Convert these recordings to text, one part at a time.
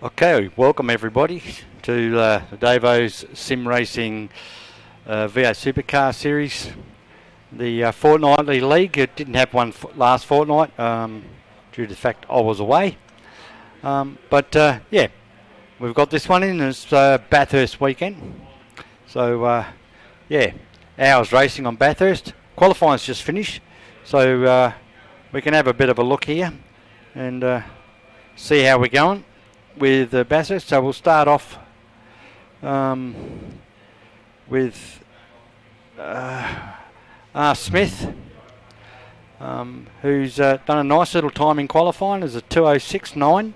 Okay, welcome everybody to the Davo's Sim Racing V8 Supercar Series. The fortnightly league, it didn't have one last fortnight due to the fact I was away. Yeah, we've got this one in as Bathurst weekend. So yeah, hours racing on Bathurst. Qualifying's just finished, so we can have a bit of a look here and see how we're going with Bathurst. So we'll start off with Smith, who's done a nice little time in qualifying as a 2:06.9,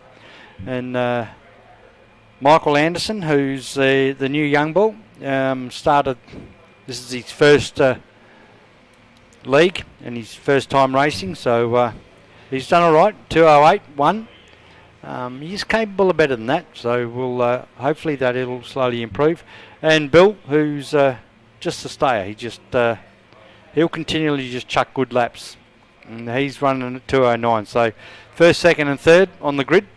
and Michael Anderson, who's the new young bull, started. This is his first league and his first time racing, so he's done all right. 2:08.1. He's capable of better than that, so we'll hopefully that it'll slowly improve. And Bill, who's just a stayer, he'll continually just chuck good laps, and he's running at 2:09. So first, second, and third on the grid,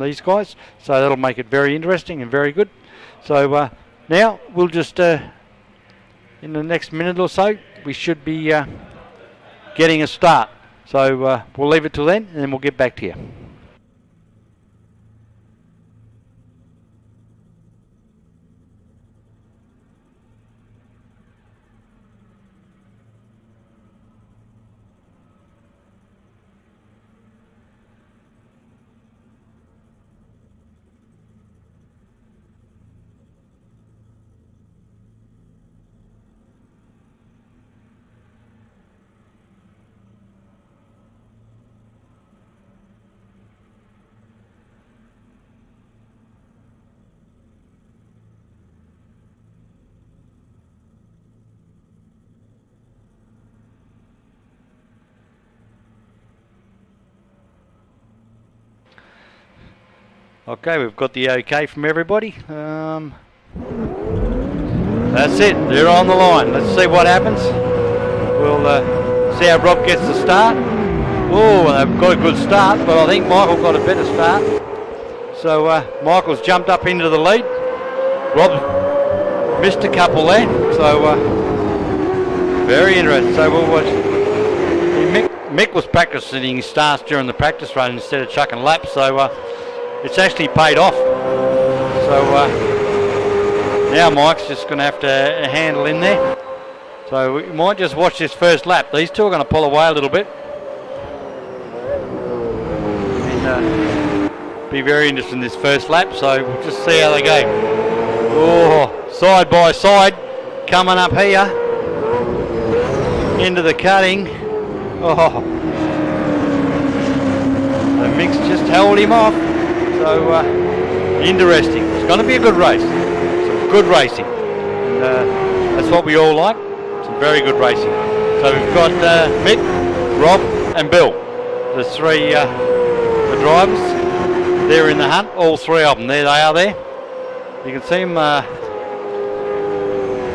these guys. So that'll make it very interesting and very good. So now we'll just in the next minute or so we should be getting a start. So we'll leave it till then, and then we'll get back to you. Okay, we've got the okay from everybody. That's it, they're on the line. Let's see what happens. We'll see how Rob gets the start. Oh, they've got a good start, but I think Michael got a better start. So Michael's jumped up into the lead. Rob missed a couple there, so very interesting. So we'll watch. Mick was practicing his starts during the practice run instead of chucking laps, so it's actually paid off. So now Mike's just going to have to handle in there. So we might just watch this first lap. These two are going to pull away a little bit. And be very interested in this first lap. So we'll just see how they go. Oh, side by side, coming up here into the cutting. Oh, the Mick's just held him off. So interesting. It's going to be a good race. Some good racing. And that's what we all like. Some very good racing. So we've got Mick, Rob and Bill. The three the drivers. They're in the hunt. All three of them. There they are there. You can see them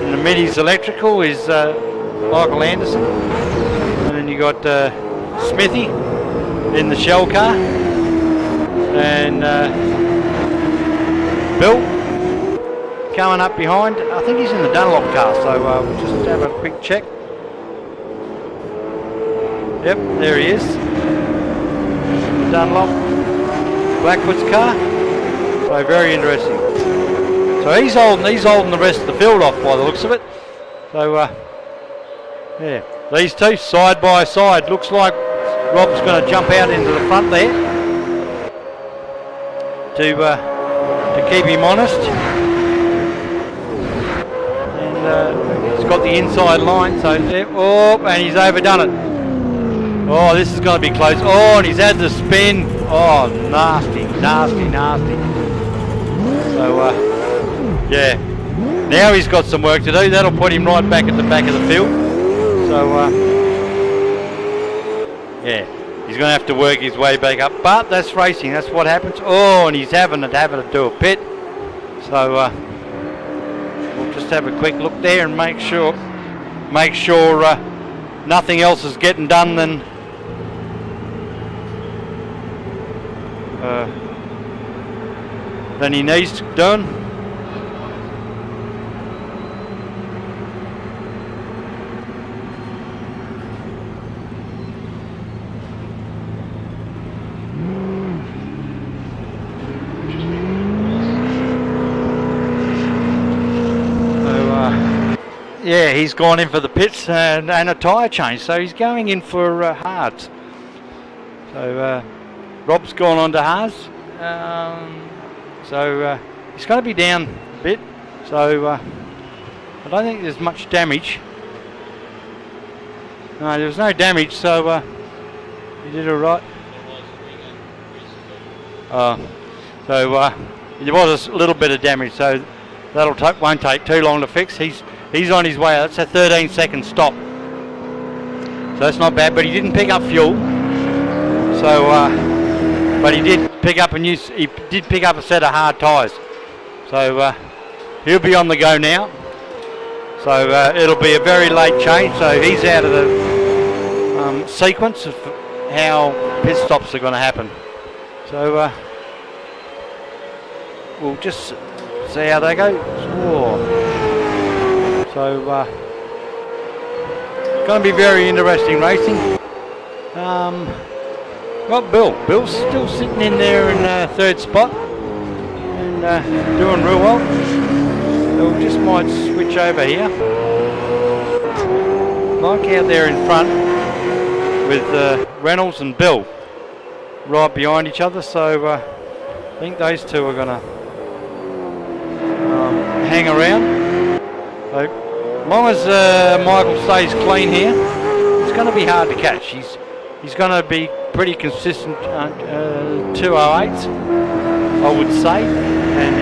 in the middies electrical is Michael Anderson. And then you got Smithy in the shell car. And Bill coming up behind. I think he's in the Dunlop car, so we'll just have a quick check. Yep, there he is. Dunlop Blackwood's car. So very interesting. So he's holding the rest of the field off by the looks of it. So yeah, these two side by side. Looks like Rob's going to jump out into the front there to keep him honest, and he's got the inside line, so oh, and he's overdone it. Oh, this is going to be close. Oh, and he's had the spin. Oh, nasty. So yeah, now he's got some work to do. That'll put him right back at the back of the field. So yeah, he's going to have to work his way back up, but that's racing. That's what happens. Oh, and he's having to do a pit. So we'll just have a quick look there and make sure nothing else is getting done than than he needs doing. Yeah, he's gone in for the pits and a tyre change, so he's going in for hards. So Rob's gone on to hards, so he's going to be down a bit, so I don't think there's much damage. No, there was no damage, so he did all right. So there was a little bit of damage, so that'll won't take too long to fix. He's on his way. That's a 13-second stop, so that's not bad. But he didn't pick up fuel. So, but he did pick up a set of hard tyres. So he'll be on the go now. So it'll be a very late change. So he's out of the sequence of how pit stops are going to happen. So we'll just see how they go. So going to be very interesting racing. Got Bill. Bill's still sitting in there in third spot and doing real well. So we just might switch over here. Like out there in front with Reynolds and Bill right behind each other. So I think those two are going to hang around. So, as long as Michael stays clean here, it's going to be hard to catch. He's going to be pretty consistent 208s, I would say, and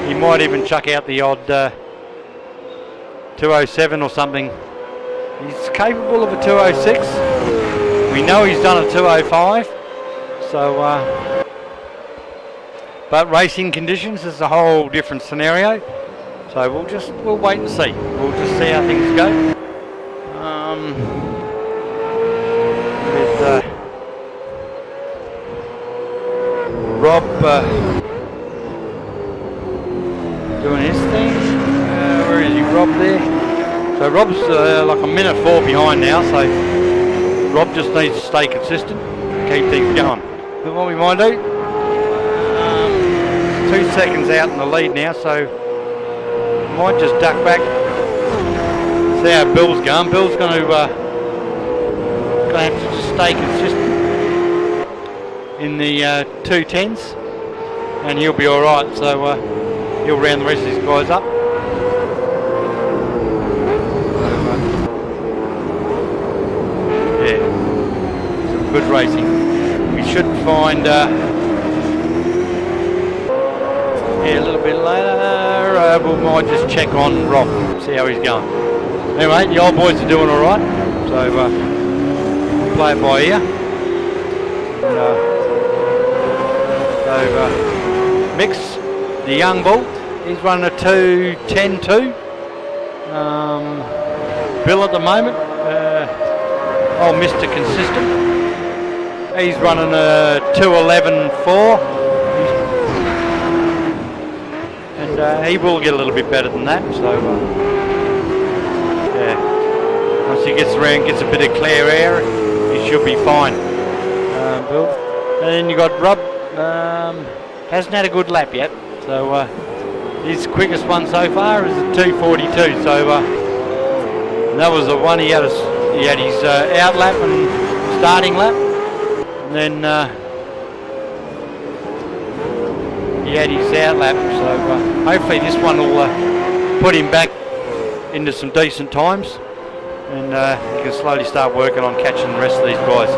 he might even chuck out the odd 207 or something. He's capable of a 206. We know he's done a 205. So, but racing conditions is a whole different scenario. So we'll wait and see. We'll just see how things go. With Rob doing his thing. Where is he? Rob there. So Rob's like a minute 4 behind now. So Rob just needs to stay consistent, keep things going. But what we might do, 2 seconds out in the lead now. So might just duck back, see how Bill's going. Bill's going to have to just stay consistent in the 210s, and he'll be all right. So he'll round the rest of these guys up. Yeah, some good racing. We should find a little bit later. We might just check on Rob, see how he's going. Anyway, the old boys are doing all right, so we'll play it by ear. So Mix, the young bull, he's running a 2:10.2. Bill at the moment, Mr. Consistent, he's running a 2:11.4. He will get a little bit better than that, so yeah. Once he gets around, gets a bit of clear air, he should be fine. Bill. And then you got Rob, hasn't had a good lap yet, so his quickest one so far is a 2:42. So that was the one he had his out lap and starting lap, and then. He had his out lap, so hopefully this one will put him back into some decent times, and he can slowly start working on catching the rest of these guys.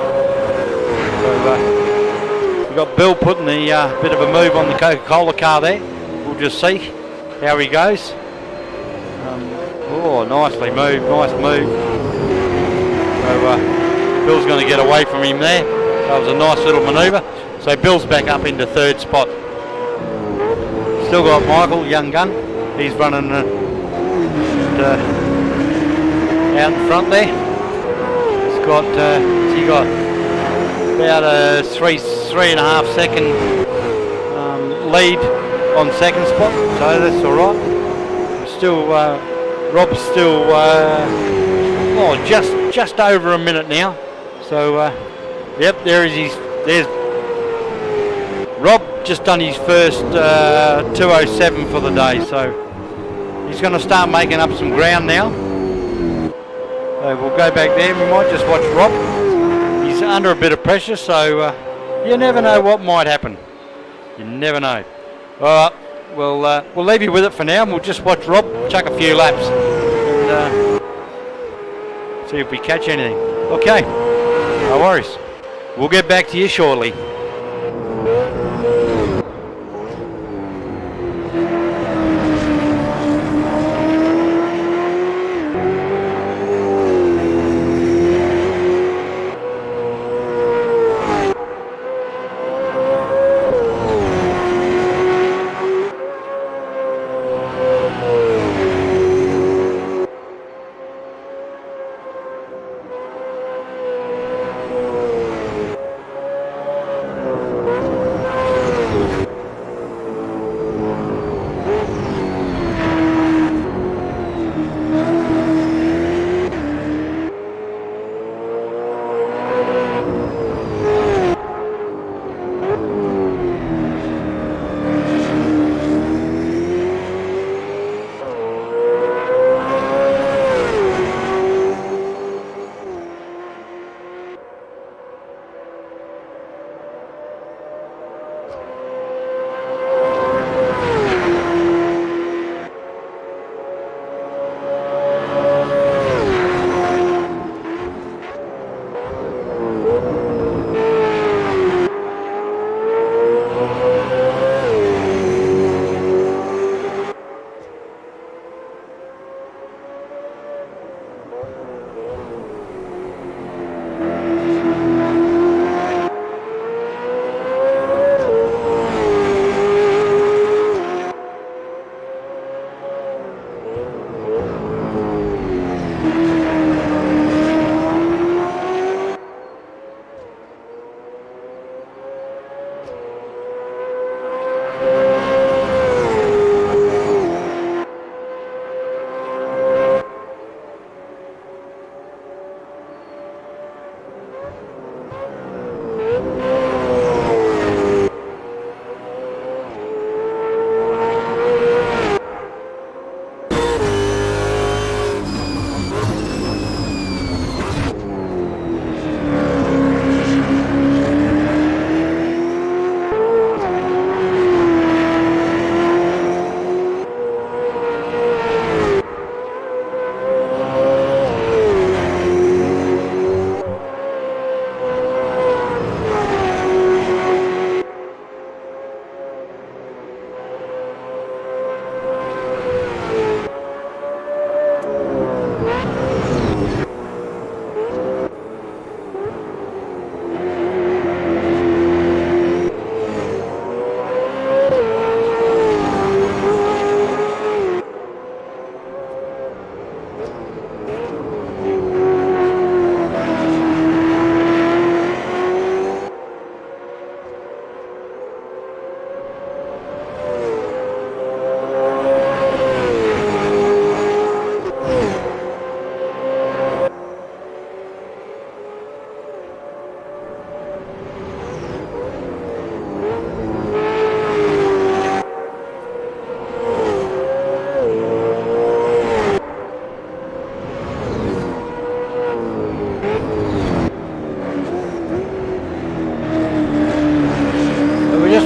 So we've got Bill putting the bit of a move on the Coca-Cola car there. We'll just see how he goes. Nicely moved, nice move. So Bill's going to get away from him there. That was a nice little manoeuvre. So Bill's back up into third spot. Still got Michael, young gun. He's running out in front there. He's got about a 3.5 second lead on second spot, so that's all right. Still, Rob's still, just over a minute now. So, yep, there's Rob just done his first 2:07 for the day, so he's going to start making up some ground now. So we'll go back there. We might just watch Rob. He's under a bit of pressure, so you never know what might happen. You never know. All right, we'll leave you with it for now, and we'll just watch Rob chuck a few laps and see if we catch anything. Okay, no worries. We'll get back to you shortly.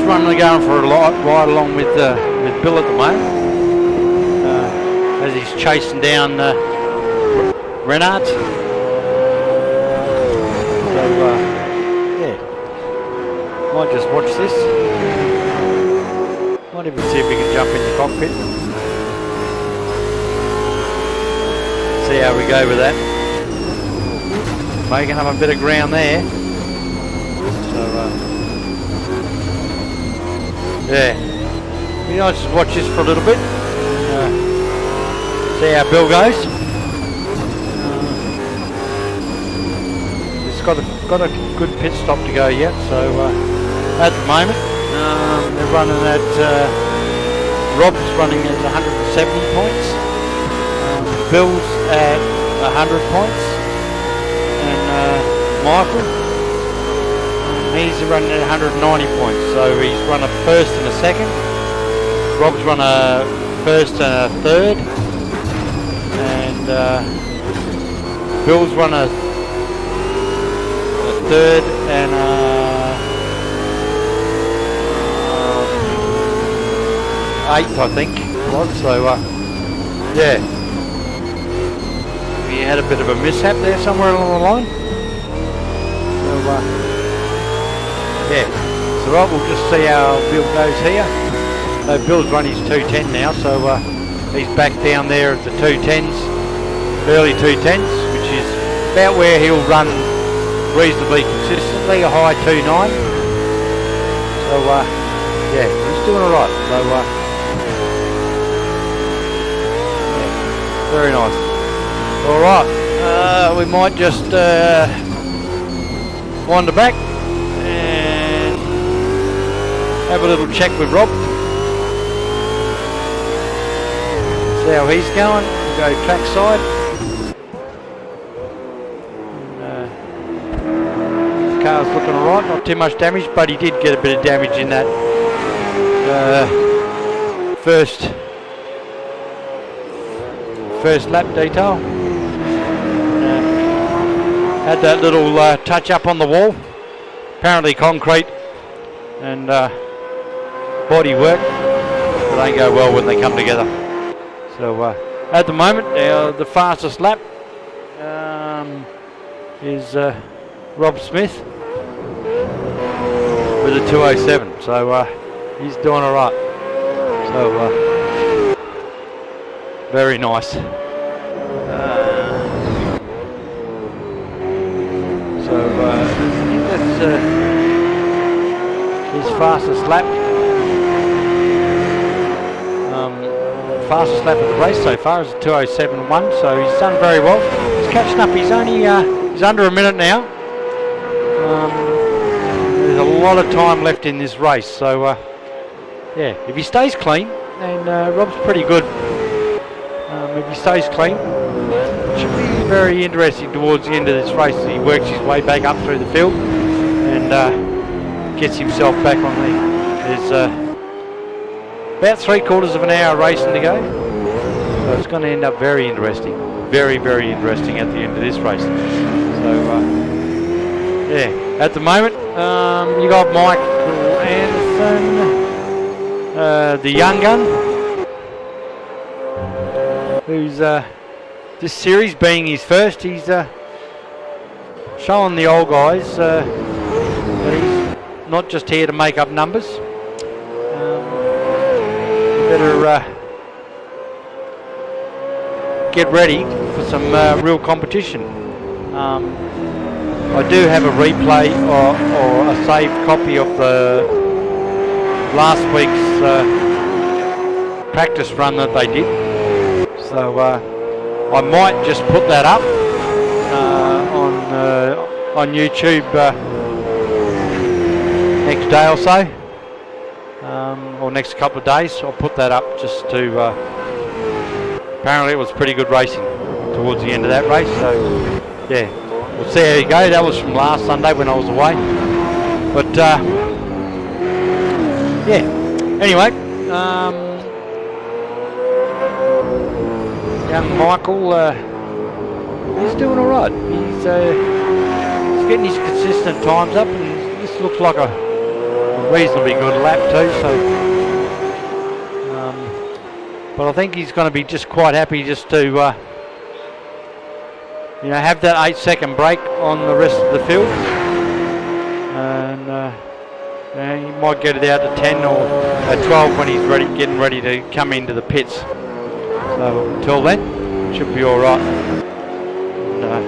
Running going for a ride along with Bill at the moment as he's chasing down Renard. So yeah, might just watch this. Might even see if we can jump in the cockpit. See how we go with that. Making up a bit of ground there. So yeah, you know, just watch this for a little bit. See how Bill goes. It's got a good pit stop to go yet. So at the moment they're running at Rob's running at 170 points. Bill's at 100 points. And Michael, he's running at 190 points. So he's run a first and a second. Rob's run a first and a third. And Bill's run a third and eighth, I think. So yeah, we had a bit of a mishap there somewhere along the line. So yeah, so right, we'll just see how Bill goes here. So Bill's run his 210 now, so he's back down there at the 210s, early 210s, which is about where he'll run reasonably consistently, a high 2.9. So yeah, he's doing alright. So yeah, very nice. Alright, we might just wander back and have a little check with Rob. See how he's going. We'll go trackside. Car's looking alright, not too much damage, but he did get a bit of damage in that first lap detail. Had that little touch up on the wall, apparently concrete and body work, but they go well when they come together. So at the moment the fastest lap is Rob Smith with a 2:07, so he's doing alright. So very nice. So I think that's his fastest lap. Fastest lap of the race so far is a 2:07.1, so he's done very well. He's catching up. He's only he's under a minute now. There's a lot of time left in this race, so yeah, if he stays clean, and Rob's pretty good. If he stays clean, it should be very interesting towards the end of this race. He works his way back up through the field and gets himself back on there. There's about 3/4 of an hour racing to go, so it's going to end up very interesting. Very, very interesting at the end of this race. So yeah, at the moment you got Michael Anderson, the young gun, who's this series being his first. He's showing the old guys that he's not just here to make up numbers. You better get ready for some real competition. I do have a replay or a saved copy of the last week's practice run that they did. So I might just put that up on YouTube next day or so, or next couple of days. I'll put that up just to. Apparently, it was pretty good racing towards the end of that race. So yeah, we'll see how you go. That was from last Sunday when I was away. But yeah. Anyway. Young Michael, he's doing all right. He's getting his consistent times up, and this looks like a reasonably good lap too. So, but I think he's going to be just quite happy just to, have that 8-second break on the rest of the field, and he might get it out to 10 or 12 when he's getting ready to come into the pits. So until then, should be all right. And,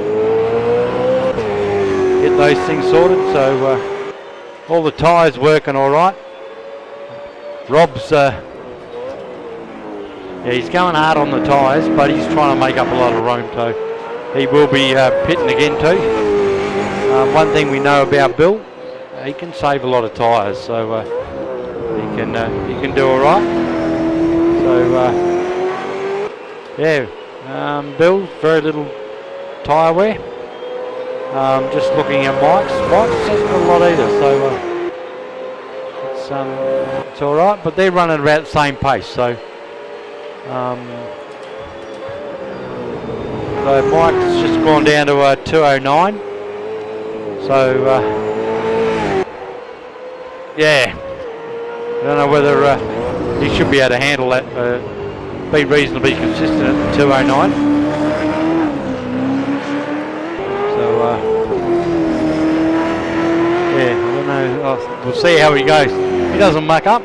get those things sorted. So all the tyres working all right. Rob's, he's going hard on the tyres, but he's trying to make up a lot of room too. He will be pitting again too. One thing we know about Bill, he can save a lot of tyres, so he can do all right. Yeah, Bill, very little tyre wear. Just looking at Mike's hasn't got a lot either, so it's all right. But they're running about the same pace, so Mike's just gone down to 209. So yeah, I don't know whether he should be able to handle that. Be reasonably consistent at 209. So yeah, I don't know. We'll see how he goes. He doesn't muck up.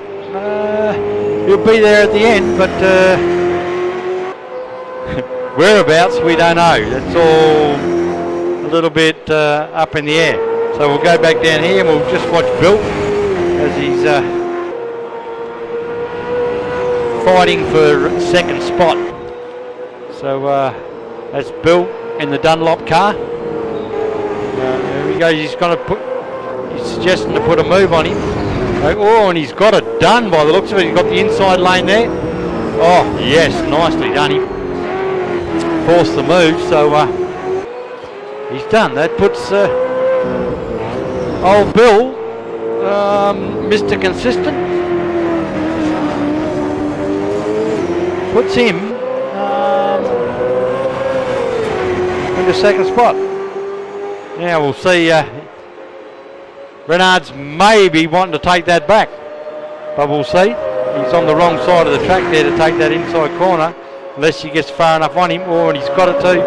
He'll be there at the end, but whereabouts we don't know. That's all a little bit up in the air. So we'll go back down here and we'll just watch Bill as he's fighting for second spot. So that's Bill in the Dunlop car. There he goes. He's suggesting to put a move on him. Oh, and he's got it done by the looks of it. He's got the inside lane there. Oh yes, nicely done him. Forced the move, so he's done. That puts old Bill, Mr. Consistent, puts him into second spot. Now we'll see. Renard's maybe wanting to take that back, but we'll see. He's on the wrong side of the track there to take that inside corner, unless he gets far enough on him. Oh, and he's got it too.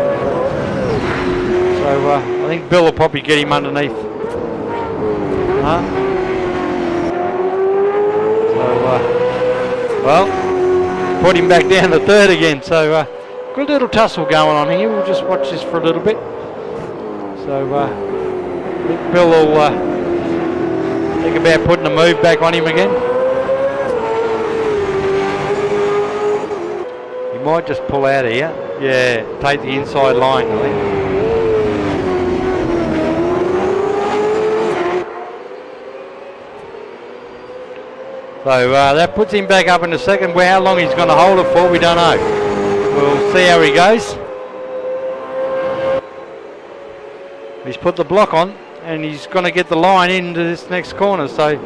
So I think Bill will probably get him underneath. Well, put him back down to third again. So good little tussle going on here. We'll just watch this for a little bit. So Bill will think about putting a move back on him again. He might just pull out here. Yeah, take the inside line, I think. So that puts him back up in the second. Well, how long he's going to hold it for, we don't know. We'll see how he goes. He's put the block on and he's going to get the line into this next corner, so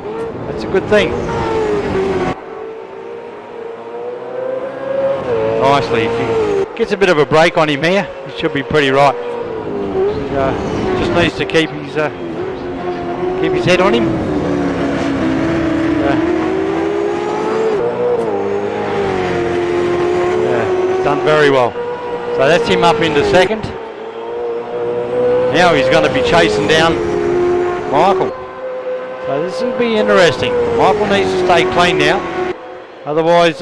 that's a good thing. Nicely. If he gets a bit of a break on him here, he should be pretty right. He just needs to keep his head on him. He's done very well. So that's him up into second. Now he's going to be chasing down Michael. So this will be interesting. Michael needs to stay clean now. Otherwise,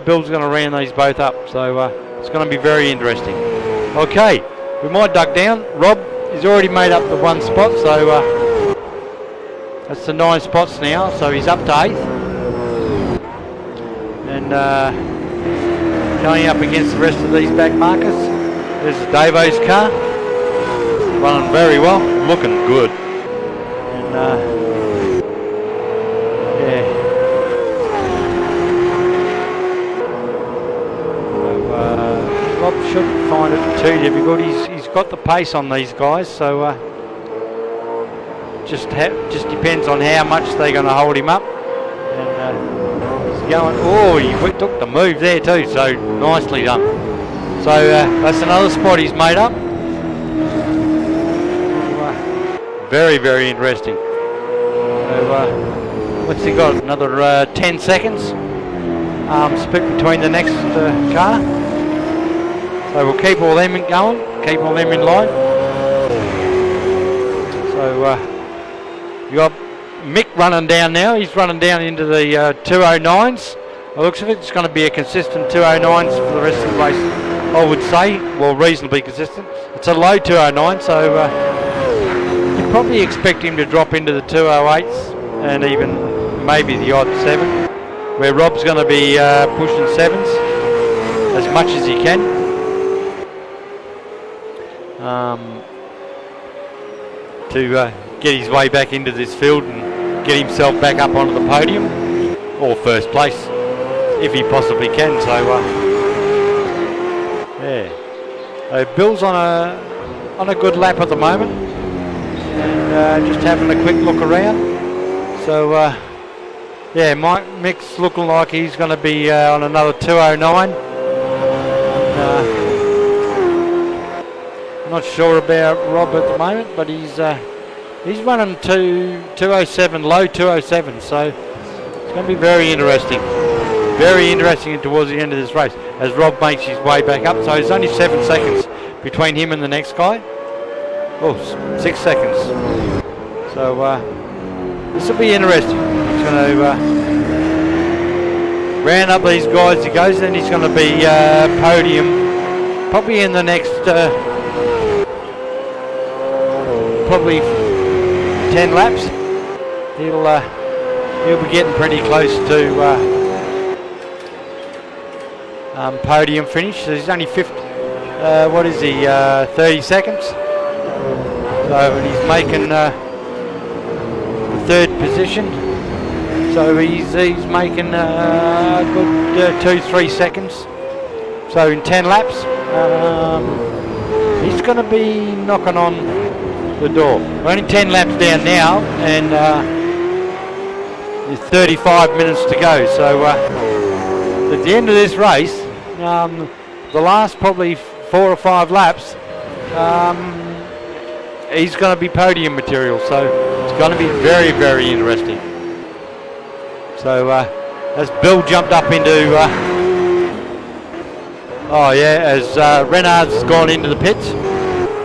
Bill's going to round these both up. So it's going to be very interesting. Okay, we might duck down. Rob has already made up the one spot. So that's the 9 spots now. So he's up to 8th. And going up against the rest of these back markers. There's the Davo's car. Running very well, looking good, and yeah. So, Rob shouldn't find it too difficult. He's got the pace on these guys, so just depends on how much they're going to hold him up. And he's going. Oh, he took the move there too, so nicely done. So that's another spot he's made up. Very, very interesting. So, what's he got? Another 10 seconds. Split between the next car. So we'll keep all them going. Keep all them in line. So you got Mick running down now. He's running down into the 209s. By the looks of it, it's going to be a consistent 209s for the rest of the race, I would say. Well, reasonably consistent. It's a low 209, so you probably expect him to drop into the 208s and even maybe the odd 7, where Rob's going to be pushing 7s as much as he can. To get his way back into this field and get himself back up onto the podium or first place. if he possibly can. So yeah, so Bill's on a good lap at the moment, and just having a quick look around. So yeah, Mick's looking like he's going to be on another 209. Not sure about Rob at the moment, but he's running 207, low 207. So it's going to be very interesting. Very interesting towards the end of this race as Rob makes his way back up. So it's only 7 seconds between him and the next guy. Oh, 6 seconds. So this will be interesting. He's going to round up these guys as he goes, then he's going to be podium probably in the next probably 10 laps. He'll be getting pretty close to podium finish. So he's only 50. What is he? 30 seconds. So he's making the third position. So he's making a good 2-3 seconds. So in 10 laps, he's going to be knocking on the door. We're only 10 laps down now, and there's 35 minutes to go. So at the end of this race, the last probably 4 or 5 laps, he's going to be podium material. So it's going to be very, very interesting. So as Bill jumped up into, as Renard's gone into the pits,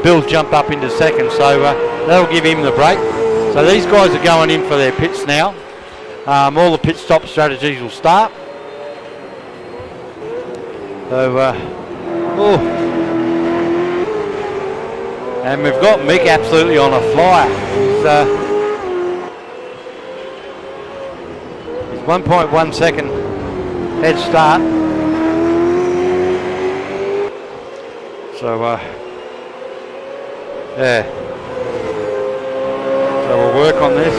Bill's jumped up into second, so that'll give him the break. So these guys are going in for their pits now. All the pit stop strategies will start. So, and we've got Mick absolutely on a flyer. He's 1.1 second head start. So, yeah. So we'll work on this.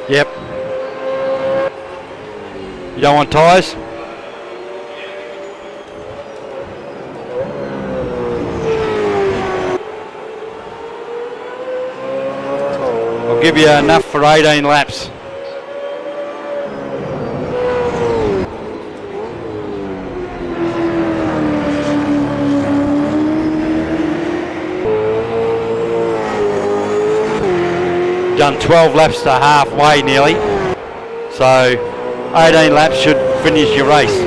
Yep. You don't want tyres? I'll give you enough for 18 laps. done 12 laps to halfway nearly. So 18 laps should finish your race.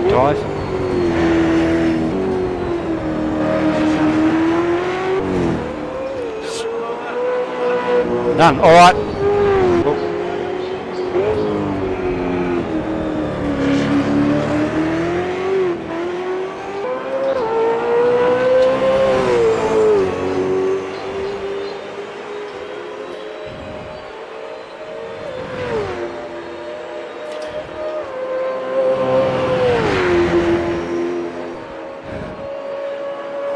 Tyres. None. All right.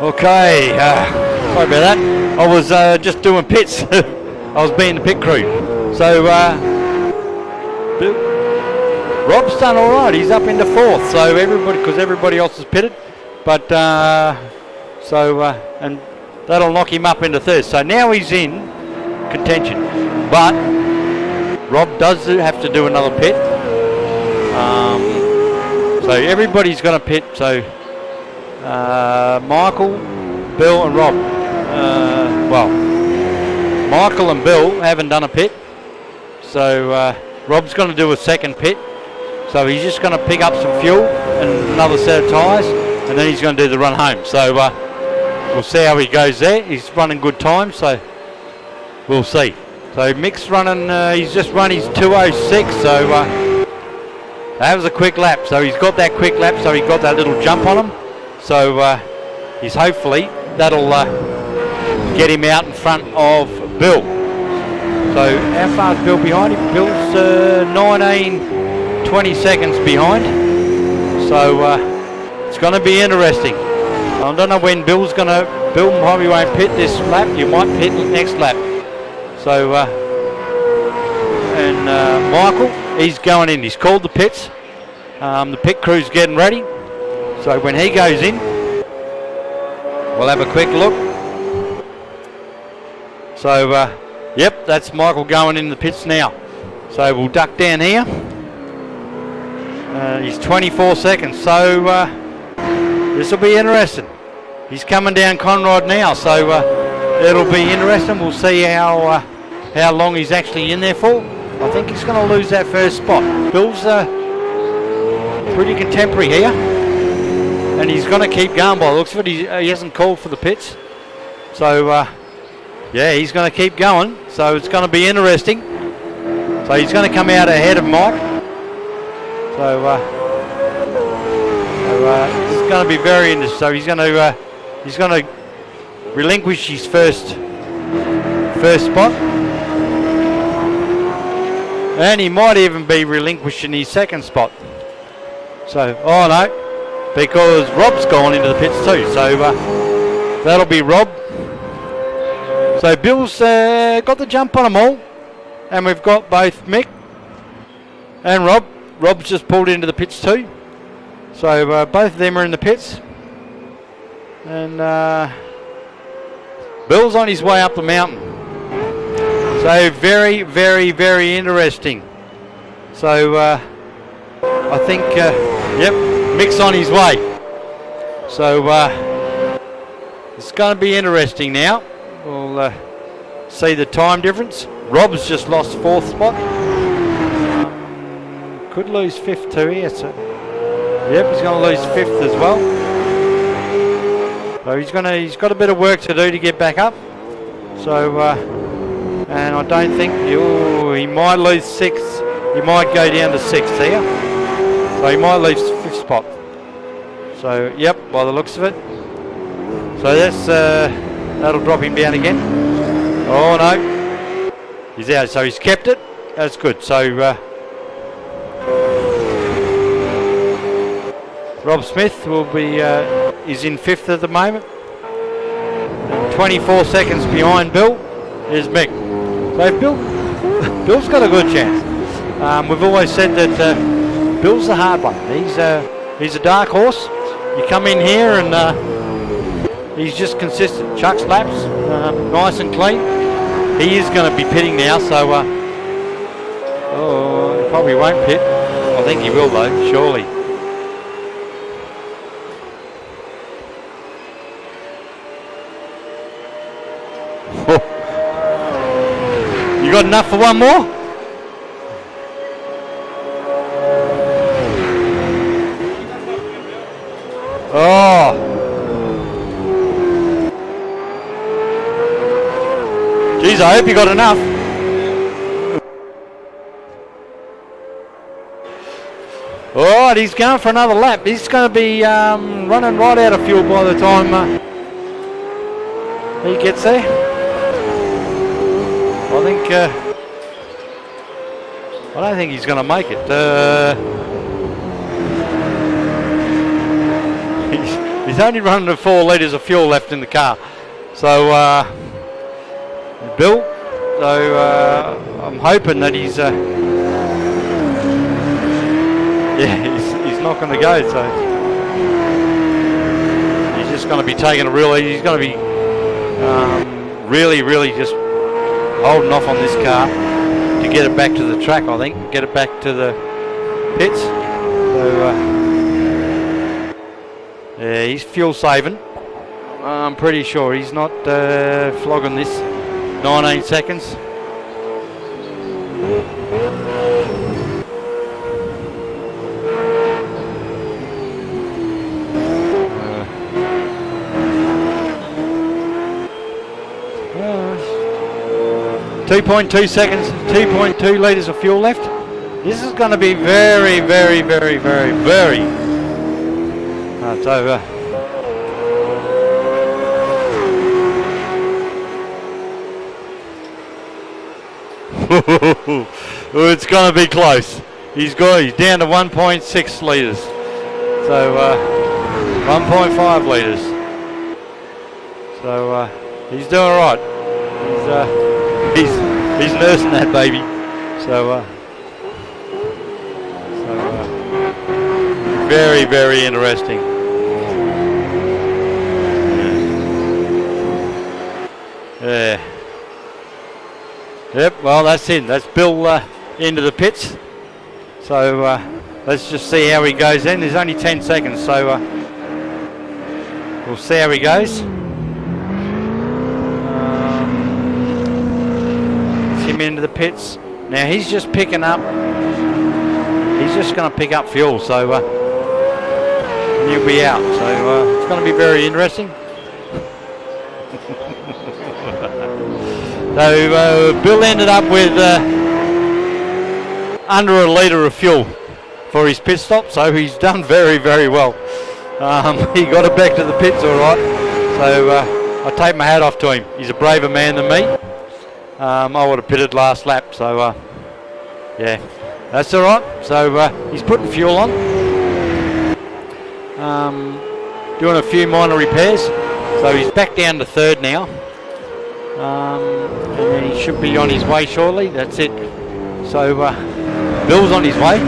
Okay, sorry about that. I was just doing pits. I was being the pit crew. So Rob's done all right. He's up into 4th. So because everybody else is pitted, but and that'll knock him up into 3rd. So now he's in contention. But Rob does have to do another pit. So everybody's going to pit. So. Michael, Bill and Rob. Michael and Bill haven't done a pit. So Rob's going to do a second pit. So he's just going to pick up some fuel and another set of tyres, and then he's going to do the run home. So we'll see how he goes there. He's running good time, so we'll see. So Mick's running, he's just run his 2:06, so that was a quick lap. So he's got that quick lap, so he got that little jump on him. So he's hopefully that'll get him out in front of Bill. So how far is Bill behind him? Bill's 19-20 seconds behind. So it's going to be interesting. I don't know when Bill probably won't pit this lap. You might pit next lap. So and Michael, he's going in. He's called the pits. The pit crew's getting ready. So when he goes in, we'll have a quick look. So, yep, that's Michael going in the pits now. So we'll duck down here. He's 24 seconds, so this will be interesting. He's coming down Conrod now, so it'll be interesting. We'll see how long he's actually in there for. I think he's going to lose that first spot. Bill's pretty contemporary here. And he's going to keep going by the looks of it. He hasn't called for the pits. So, yeah, he's going to keep going. So it's going to be interesting. So he's going to come out ahead of Mike. So, it's going to be very interesting. So he's going to relinquish his first spot. And he might even be relinquishing his second spot. So, oh no. Because Rob's gone into the pits too, so that'll be Rob. So Bill's got the jump on them all, and we've got both Mick and Rob. Rob's just pulled into the pits too, so both of them are in the pits, and Bill's on his way up the mountain. So very, very, very interesting. So I think, yep. Mick's on his way. So it's going to be interesting now. We'll see the time difference. Rob's just lost 4th spot. Could lose 5th too here. So yep, he's going to lose 5th as well. So he's got a bit of work to do to get back up. So and I don't think he might lose 6th. He might go down to 6th here. So he might lose 5th spot. So yep, by the looks of it. So that'll drop him down again. Oh no, he's out. So he's kept it. That's good. So Rob Smith will be is in 5th at the moment. And 24 seconds behind Bill is Mick. So Bill's got a good chance. We've always said that Bill's the hard one. He's a dark horse. You come in here and he's just consistent. Chucks laps, nice and clean. He is going to be pitting now, so he probably won't pit. I think he will though, surely. You got enough for one more? Oh. Geez, I hope you got enough. Alright, he's going for another lap. He's going to be running right out of fuel by the time he gets there. I think I don't think he's going to make it. He's only running 4 litres of fuel left in the car. So Bill, so I'm hoping that he's he's not going to go. So he's just going to be taking a he's going to be really just holding off on this car to get it back to the track, I think, get it back to the pits. So yeah, he's fuel saving. I'm pretty sure he's not flogging this 19 seconds. Uh, 2.2 seconds, 2.2 litres of fuel left. This is going to be very it's over. It's going to be close. He's down to 1.6 litres. So 1.5 litres. So he's doing all right. He's nursing that baby. So very interesting. Yeah. Yep, well that's it. That's Bill into the pits. So let's just see how he goes then. There's only 10 seconds, so we'll see how he goes. It's him into the pits. Now he's just picking up. He's just going to pick up fuel, so he'll be out. So it's going to be very interesting. So Bill ended up with under a litre of fuel for his pit stop, so he's done very well. He got it back to the pits all right. So I take my hat off to him. He's a braver man than me. I would have pitted last lap, so yeah, that's all right. So he's putting fuel on, doing a few minor repairs. So he's back down to third now. And then he should be on his way shortly. That's it. So Bill's on his way.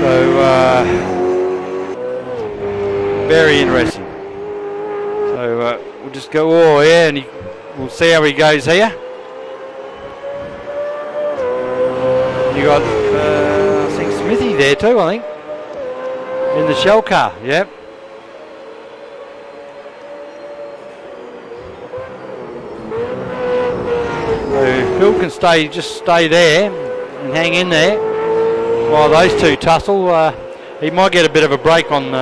So very interesting. So we'll just go. Oh yeah, and we'll see how he goes here. You got I think Smithy there too. I think in the shell car. Yep. Bill can just stay there and hang in there while those two tussle. He might get a bit of a break on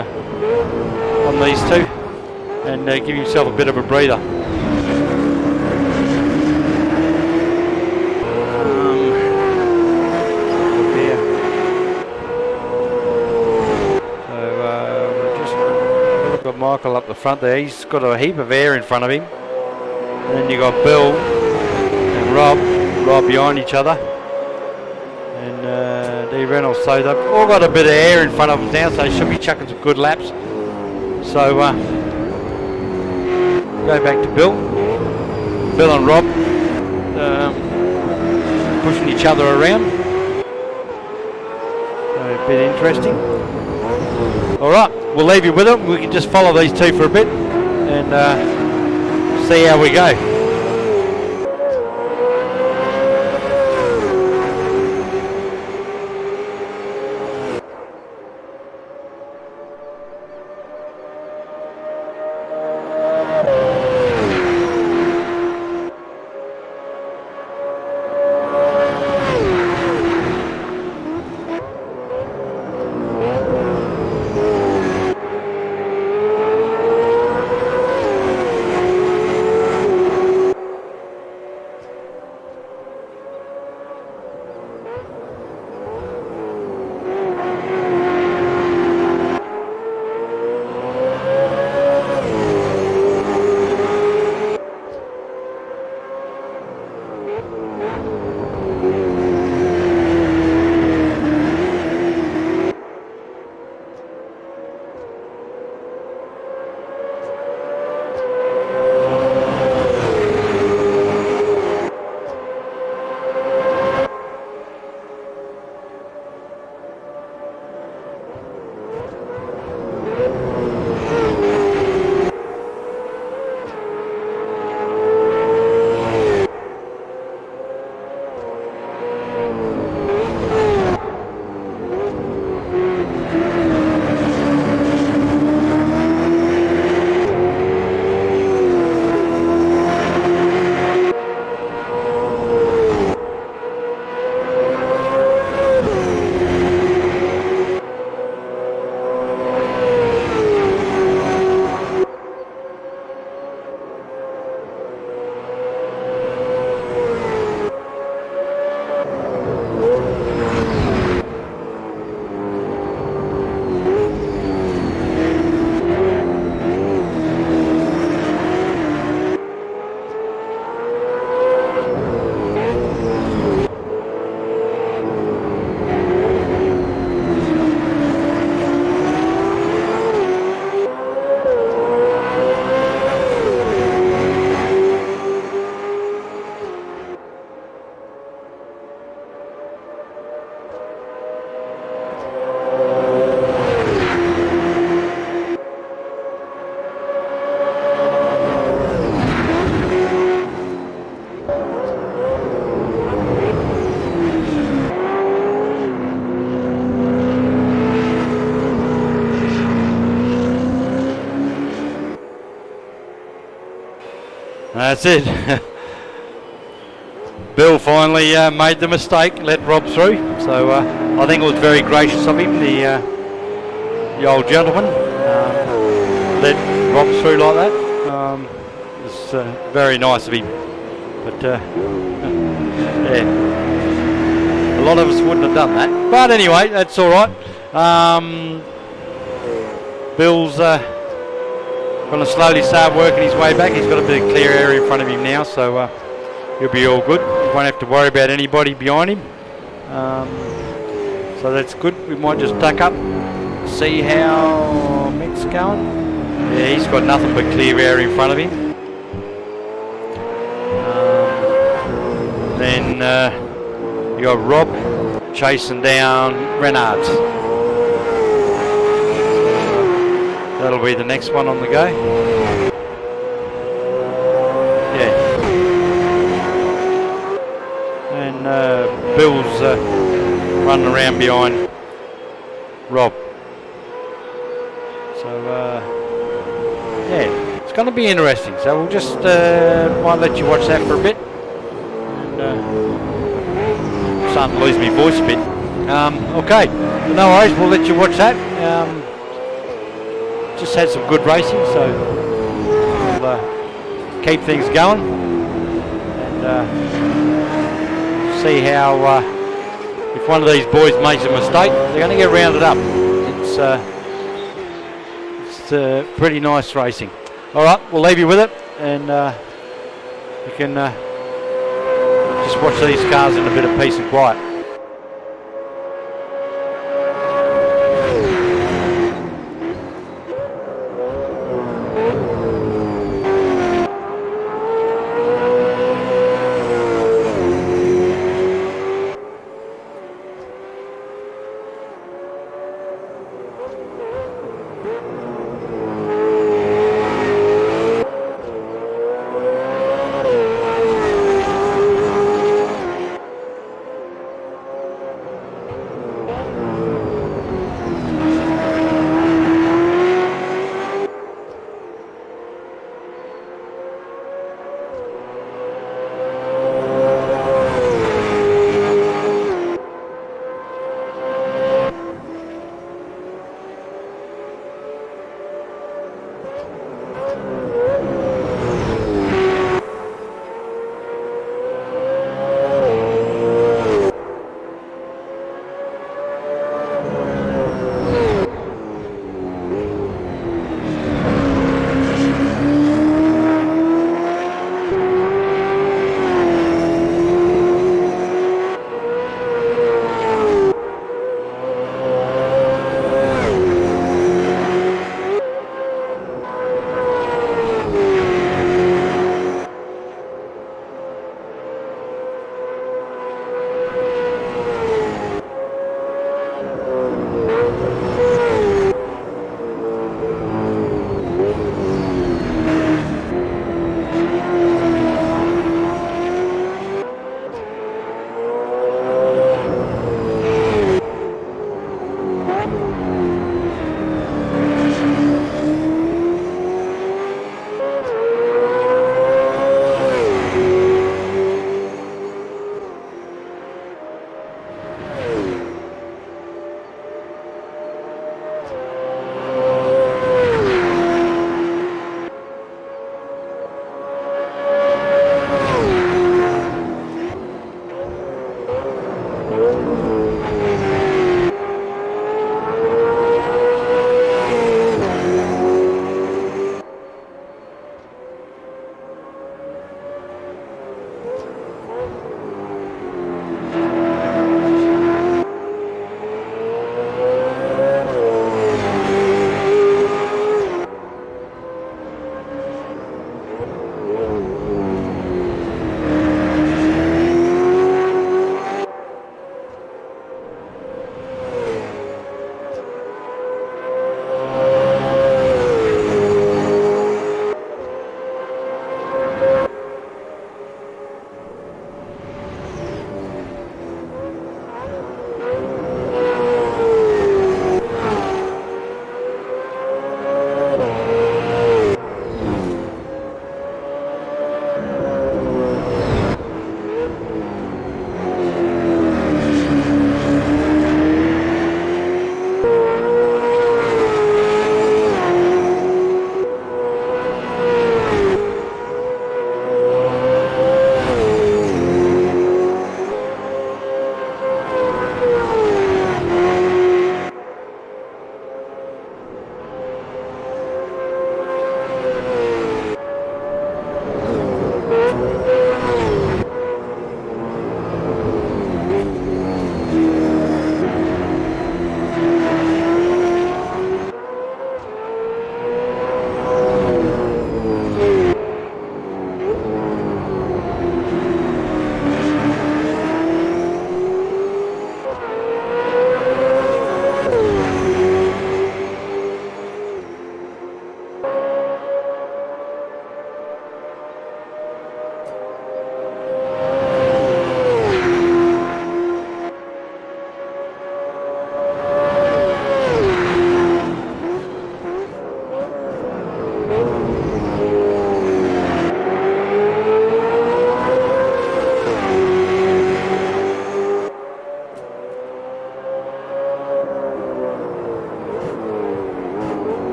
these two and give himself a bit of a breather. We've got Michael up the front there. He's got a heap of air in front of him. And then you got Bill and Rob right behind each other, and D Reynolds. So they've all got a bit of air in front of them now, so they should be chucking some good laps. So go back to Bill and Rob pushing each other around. So a bit interesting. All right. we'll leave you with it. We can just follow these two for a bit and see how we go. That's it. Bill finally made the mistake, let Rob through. So I think it was very gracious of him, the old gentleman, let Rob through like that. It's very nice of him. But yeah, a lot of us wouldn't have done that. But anyway, that's all right. Bill's going to slowly start working his way back. He's got a bit of clear area in front of him now, so he'll be all good. He won't have to worry about anybody behind him. So that's good. We might just duck up, see how Mick's going. Yeah, he's got nothing but clear area in front of him. Then you got Rob chasing down Renards. That'll be the next one on the go. Yeah. And Bill's running around behind Rob. So, yeah, it's going to be interesting. So we'll just might let you watch that for a bit. And I'm starting to lose my voice a bit. Okay, no worries, we'll let you watch that. Just had some good racing, so we'll keep things going and see how if one of these boys makes a mistake, they're going to get rounded up. It's pretty nice racing. All right, we'll leave you with it, and you can just watch these cars in a bit of peace and quiet.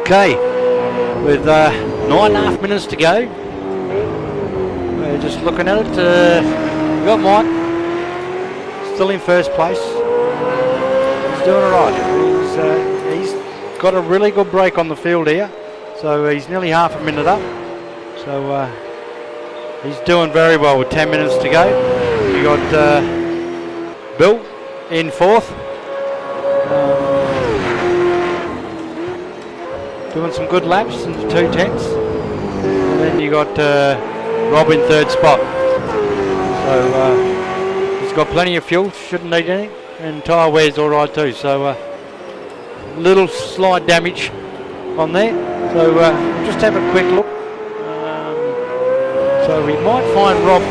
Okay, with 9.5 minutes to go, we're just looking at it. We got Mike still in first place. He's doing alright. He's got a really good break on the field here, so he's nearly half a minute up. So he's doing very well with 10 minutes to go. We got Bill in fourth. Doing some good laps in the 2:10s, and then you got Rob in third spot. So he's got plenty of fuel, shouldn't need anything, and tyre wear's all right too. So little slight damage on there. So we'll just have a quick look. So we might find Rob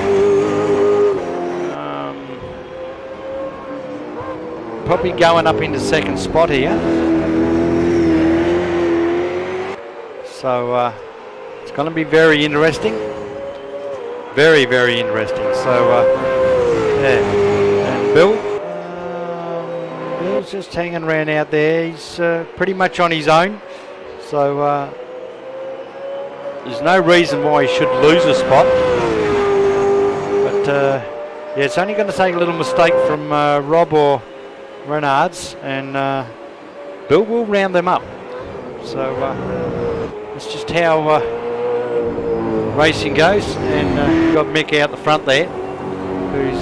probably going up into second spot here. So it's going to be very interesting. Very, very interesting. So yeah, and Bill's just hanging around out there. He's pretty much on his own. So there's no reason why he should lose a spot. But yeah, it's only going to take a little mistake from Rob or Renards, and Bill will round them up. So that's just how racing goes. And you've got Mick out the front there, who's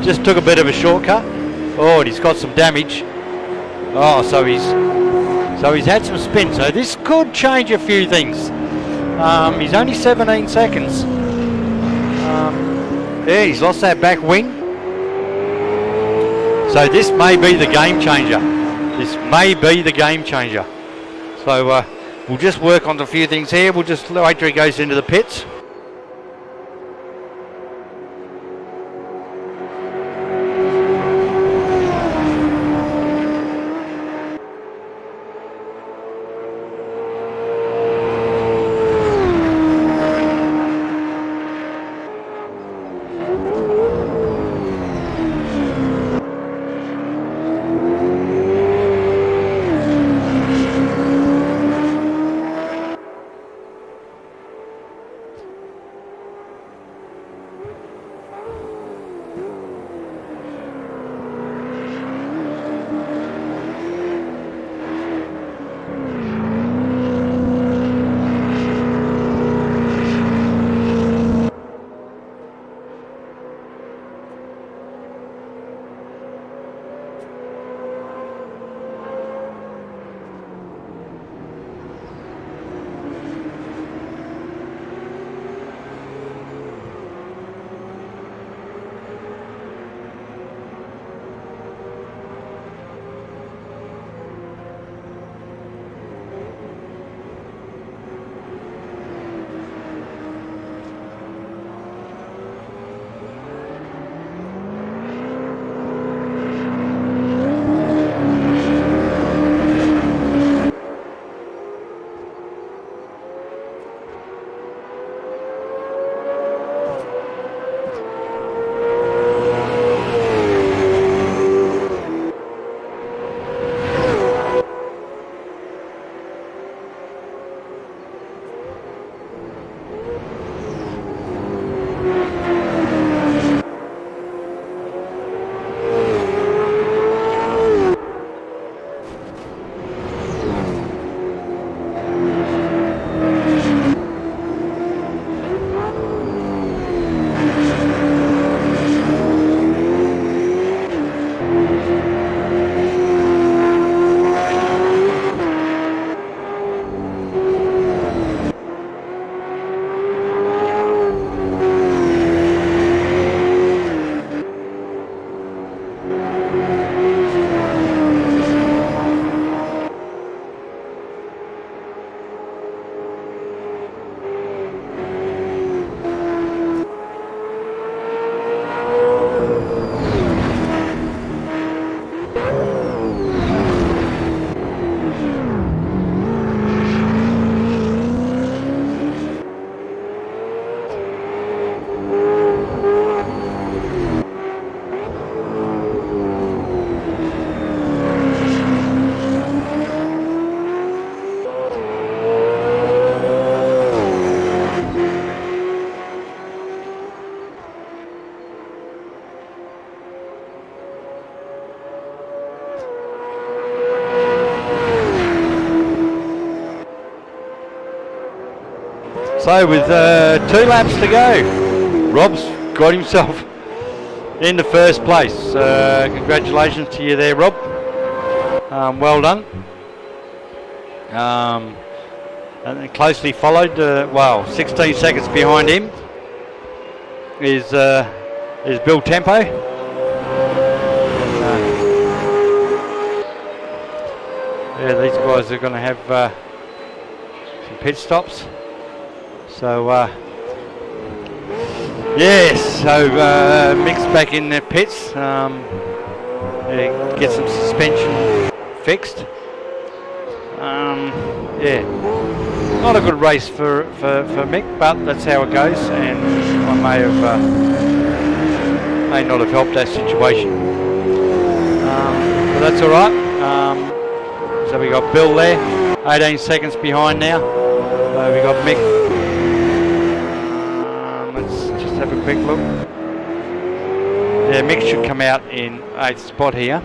just took a bit of a shortcut. Oh, and he's got some damage. Oh, so he's had some spin. So this could change a few things. He's only 17 seconds. Yeah, he's lost that back wing. So this may be the game changer. This may be the game changer. So we'll just work on a few things here. We'll just wait till he goes into the pits. So with 2 laps to go, Rob's got himself into first place. Congratulations to you there, Rob. Well done. And then closely followed, 16 seconds behind him is Bill Tempo. Yeah, these guys are going to have some pit stops. So, Mick's back in the pits. Get some suspension fixed. Not a good race for Mick, but that's how it goes, and I may not have helped that situation. But that's all right. So we got Bill there, 18 seconds behind now. We got Mick. Let's just have a quick look. Yeah, Mick should come out in 8th spot here.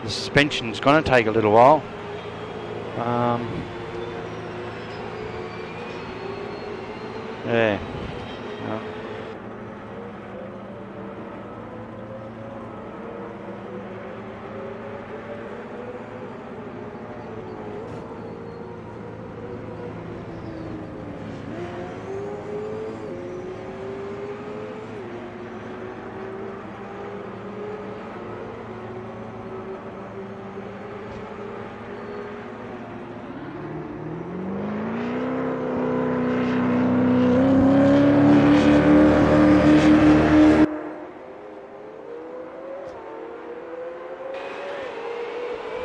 The suspension's going to take a little while. Yeah.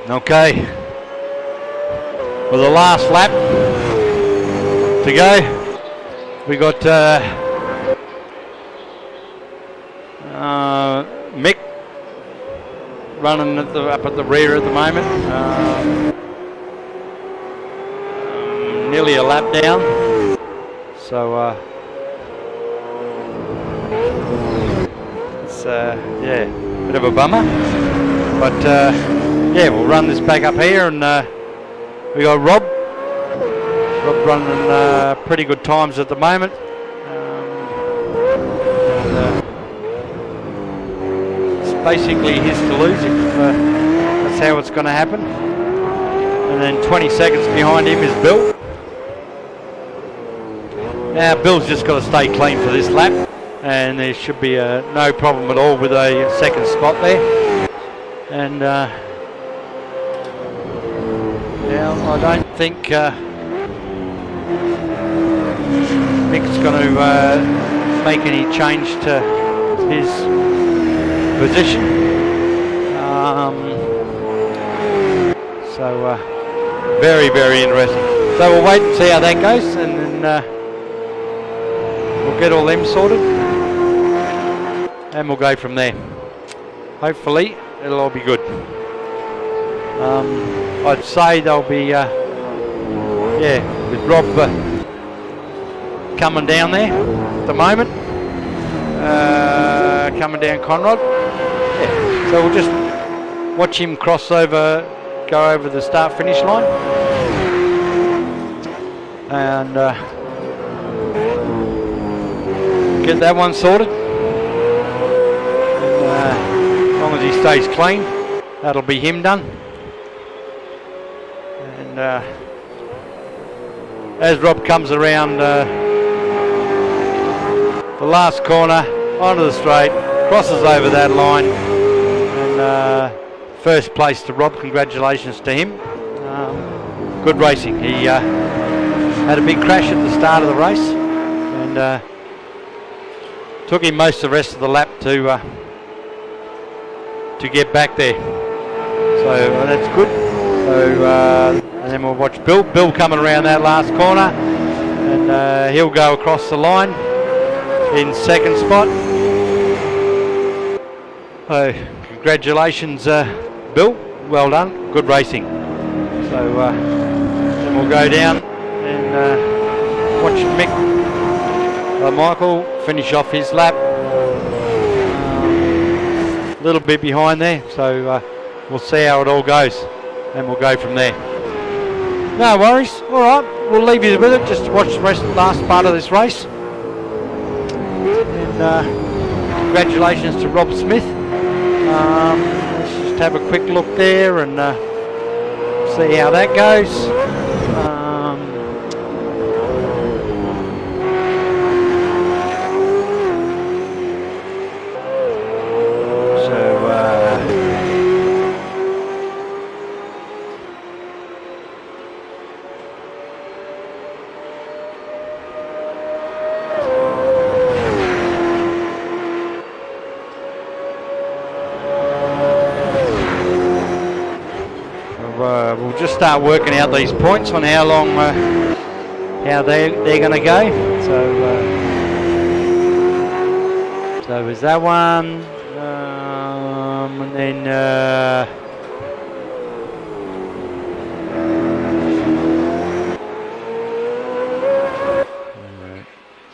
Okay, well, the last lap to go. We got Mick running up at the rear at the moment, nearly a lap down. So it's bit of a bummer, but. Yeah, we'll run this back up here, and we got Rob running pretty good times at the moment. It's basically his to lose if that's how it's going to happen. And then 20 seconds behind him is Bill. Now Bill's just got to stay clean for this lap, and there should be no problem at all with a second spot there. And I don't think Mick's going to make any change to his position. Very, very interesting. So we'll wait and see how that goes, and then we'll get all them sorted, and we'll go from there. Hopefully it'll all be good. I'd say they'll be, with Rob coming down there at the moment, coming down Conrod. Yeah. So we'll just watch him go over the start-finish line, and get that one sorted. And, as long as he stays clean, that'll be him done. And as Rob comes around the last corner onto the straight, crosses over that line, and first place to Rob. Congratulations to him. Good racing. He had a big crash at the start of the race, and took him most of the rest of the lap to get back there. So that's good. So and then we'll watch Bill coming around that last corner, and he'll go across the line in second spot. So congratulations, Bill. Well done. Good racing. So then we'll go down and watch Michael finish off his lap. A little bit behind there, so we'll see how it all goes, and we'll go from there. No worries. All right. we'll leave you with it. Just to watch the last part of this race. And congratulations to Rob Smith. Let's just have a quick look there and see how that goes. We'll just start working out these points on how long, how they're going to go. So there's that one, and then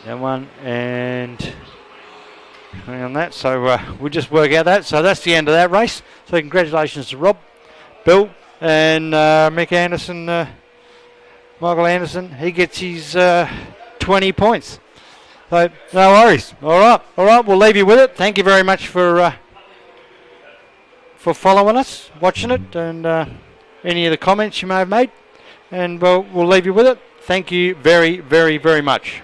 that one, and on that. So we'll just work out that. So that's the end of that race. So congratulations to Rob, Bill, and Mick Anderson, Michael Anderson. He gets his 20 points. So no worries. All right. We'll leave you with it. Thank you very much for following us, watching it, and any of the comments you may have made. And we'll leave you with it. Thank you very, very, very much.